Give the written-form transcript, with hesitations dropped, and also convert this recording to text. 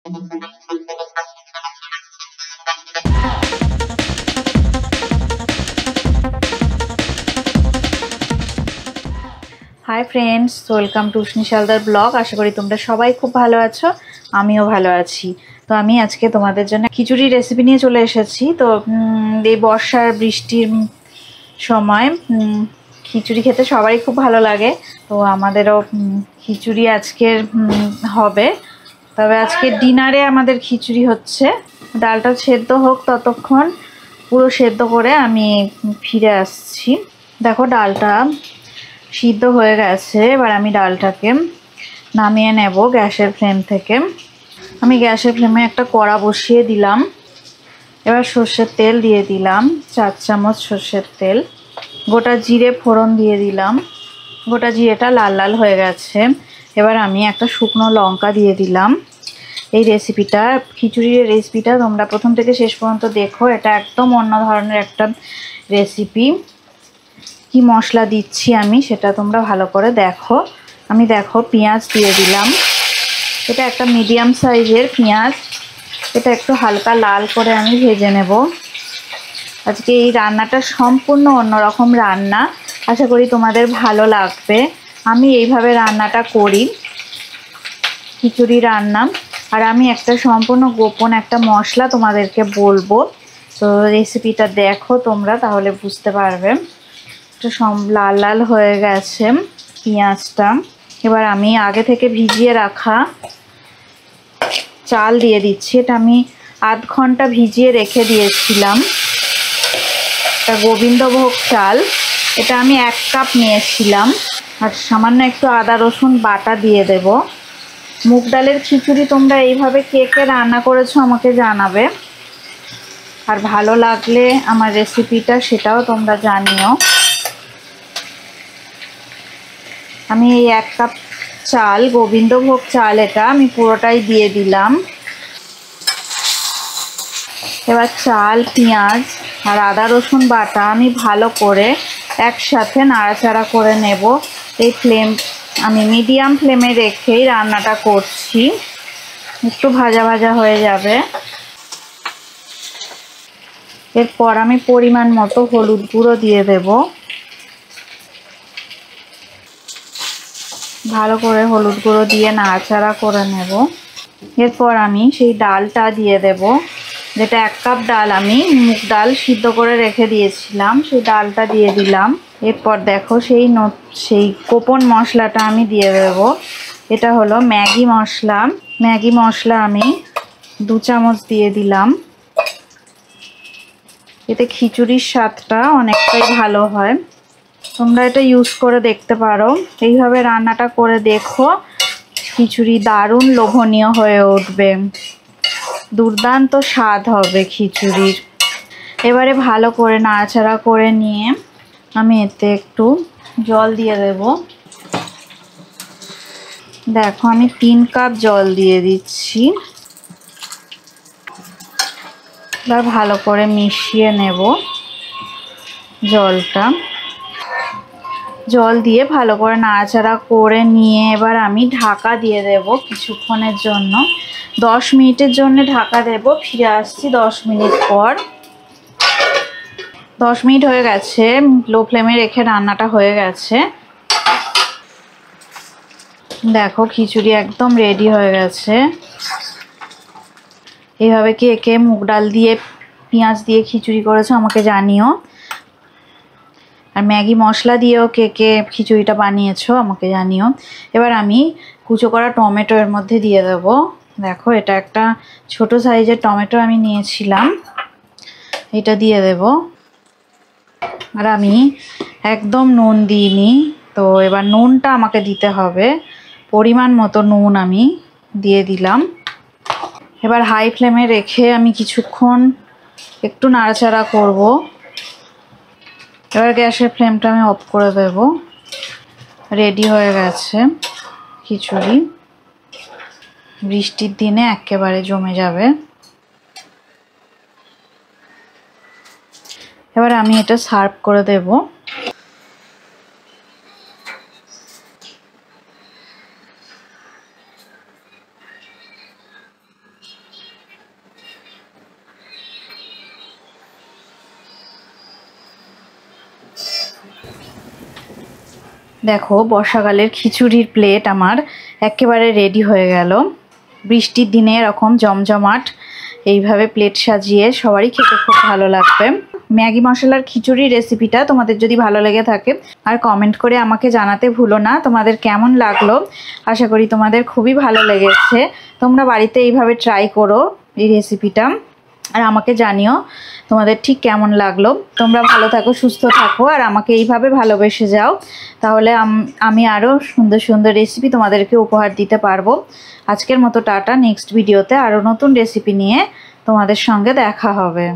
Hi friends, welcome to उष्णी शालदार blog. आशा करी তোমরা সবাই খুব ভালো আছো, আমিও ভালো আছি। তো আমি আজকে তোমাদের জন্য খিচুড়ি রেসিপি নিয়ে চলে এসেছি। তো এই বর্ষার বৃষ্টির সময় খিচুড়ি খেতে সবারই খুব ভালো লাগে। তো আমাদেরও খিচুড়ি আজকের হবে। তবে আজকে ডিনারে আমাদের খিচুড়ি হচ্ছে। ডালটা সেদ্ধ হোক, ততক্ষণ পুরো সেদ্ধ করে আমি ফিরে আসছি। দেখো ডালটা সিদ্ধ হয়ে গেছে। এবার আমি ডালটাকে নামিয়ে নেব গ্যাসের ফ্লেম থেকে। আমি গ্যাসের ফ্লেমে একটা কড়া বসিয়ে দিলাম। এবার সর্ষের তেল দিয়ে দিলাম, 4 চামচ সর্ষের তেল। গোটা জিরে ফোড়ন দিয়ে দিলাম। গোটা জিরেটা লাল লাল হয়ে গেছে। এবার আমি একটা শুকনো লঙ্কা দিয়ে দিলাম। এই রেসিপিটা, খিচুড়ির রেসিপিটা তোমরা প্রথম থেকে শেষ পর্যন্ত দেখো। এটা একদম অন্য ধরনের একটা রেসিপি। কি মশলা দিচ্ছি আমি সেটা তোমরা ভালো করে দেখো। আমি দেখো পেঁয়াজ দিয়ে দিলাম। এটা একটা মিডিয়াম সাইজের পেঁয়াজ। এটা একটু হালকা লাল করে আমি ভেজে নেব। আজকে এই রান্নাটা সম্পূর্ণ অন্যরকম রান্না, আশা করি তোমাদের ভালো লাগবে। আমি এইভাবে রান্নাটা করি, খিচুড়ি রান্না। আর আমি একটা সম্পূর্ণ গোপন একটা মশলা তোমাদেরকে বলবো। তো রেসিপিটা দেখো তোমরা, তাহলে বুঝতে পারবে। একটু লাল লাল হয়ে গেছে পেঁয়াজটা। এবার আমি আগে থেকে ভিজিয়ে রাখা চাল দিয়ে দিচ্ছি। এটা আমি আধ ঘন্টা ভিজিয়ে রেখে দিয়েছিলাম। এটা গোবিন্দভোগ চাল। এটা আমি 1 কাপ নিয়েছিলাম। আর সামান্য একটু আদা রসুন বাটা দিয়ে দেব। মুগ ডালের খিচুড়ি তোমরা এইভাবে কে কে রান্না করেছো আমাকে জানাবে। আর ভালো লাগলে আমার রেসিপিটা সেটাও তোমরা জানিও। আমি এই 1 কাপ চাল, গোবিন্দভোগ চাল, এটা আমি পুরোটাই দিয়ে দিলাম। এবার চাল, পেঁয়াজ আর আদা রসুন বাটা আমি ভালো করে একসাথে নাড়াচাড়া করে নেব। এই ফ্লেম আমি মিডিয়াম ফ্লেমে রেখেই রান্নাটা করছি। একটু ভাজা ভাজা হয়ে যাবে। এরপর আমি পরিমাণ মতো হলুদ গুঁড়ো দিয়ে দেব। ভালো করে হলুদ গুঁড়ো দিয়ে নাড়াচাড়া করে নেব। এরপর আমি সেই ডালটা দিয়ে দেব, যেটা 1 কাপ ডাল আমি মুগ ডাল সিদ্ধ করে রেখে দিয়েছিলাম, সেই ডালটা দিয়ে দিলাম। এরপর দেখো সেই গোপন মশলাটা আমি দিয়ে দেব। এটা হলো ম্যাগি মশলা। ম্যাগি মশলা আমি 2 চামচ দিয়ে দিলাম। এতে খিচুড়ির স্বাদটা অনেকটাই ভালো হয়। তোমরা এটা ইউজ করে দেখতে পারো। এইভাবে রান্নাটা করে দেখো, খিচুড়ি দারুণ লোভনীয় হয়ে উঠবে। দুর্দান্ত স্বাদ হবে খিচুড়ির। এবারে ভালো করে নাড়াচাড়া করে নিয়ে আমি এতে একটু জল দিয়ে দেব। দেখো আমি 3 কাপ জল দিয়ে দিচ্ছি। এবার ভালো করে মিশিয়ে নেব জলটা। জল দিয়ে ভালো করে নাড়াচাড়া করে নিয়ে এবার আমি ঢাকা দিয়ে দেব কিছুক্ষণের জন্য। 10 মিনিটের জন্য ঢাকা দেব। ফিরে আসছি 10 মিনিট পর। 10 মিনিট হয়ে গেছে। লো ফ্লেমে রেখে রান্নাটা হয়ে গেছে। দেখো খিচুড়ি একদম রেডি হয়ে গেছে। এইভাবে কে কে মুগ ডাল দিয়ে পেঁয়াজ দিয়ে খিচুড়ি করেছো আমাকে জানিও। আর ম্যাগি মশলা দিয়েও কে কে খিচুড়িটা বানিয়েছো আমাকে জানিও। এবার আমি কুচো করা টমেটো এর মধ্যে দিয়ে দেবো। দেখো এটা একটা ছোট সাইজের টমেটো আমি নিয়েছিলাম, এটা দিয়ে দেব। আর আমি একদম নুন দিইনি, তো এবার নুনটা আমাকে দিতে হবে। পরিমাণ মতো নুন আমি দিয়ে দিলাম। এবার হাই ফ্লেমে রেখে আমি কিছুক্ষণ একটু নাড়াচাড়া করব। এবার গ্যাসের ফ্লেমটা আমি অফ করে দেব। রেডি হয়ে গেছে খিচুড়ি। বৃষ্টির দিনে একেবারে জমে যাবে। এবার আমি এটা সার্ভ করে দেব। দেখো বর্ষাকালের খিচুড়ির প্লেট আমার একেবারে রেডি হয়ে গেল। বৃষ্টির দিনে এরকম জমজমাট এইভাবে প্লেট সাজিয়ে সবারই খেতে খুব ভালো লাগবে। ম্যাগি মশলার খিচুড়ি রেসিপিটা তোমাদের যদি ভালো লেগে থাকে আর কমেন্ট করে আমাকে জানাতে ভুলো না তোমাদের কেমন লাগলো। আশা করি তোমাদের খুবই ভালো লেগেছে। তোমরা বাড়িতে এইভাবে ট্রাই করো এই রেসিপিটা, আর আমাকে জানিও তোমাদের ঠিক কেমন লাগলো। তোমরা ভালো থাকো, সুস্থ থাকো, আর আমাকে এইভাবে ভালোবেসে যাও, তাহলে আমি আরও সুন্দর সুন্দর রেসিপি তোমাদেরকে উপহার দিতে পারবো। আজকের মতো টাটা। নেক্সট ভিডিওতে আরও নতুন রেসিপি নিয়ে তোমাদের সঙ্গে দেখা হবে।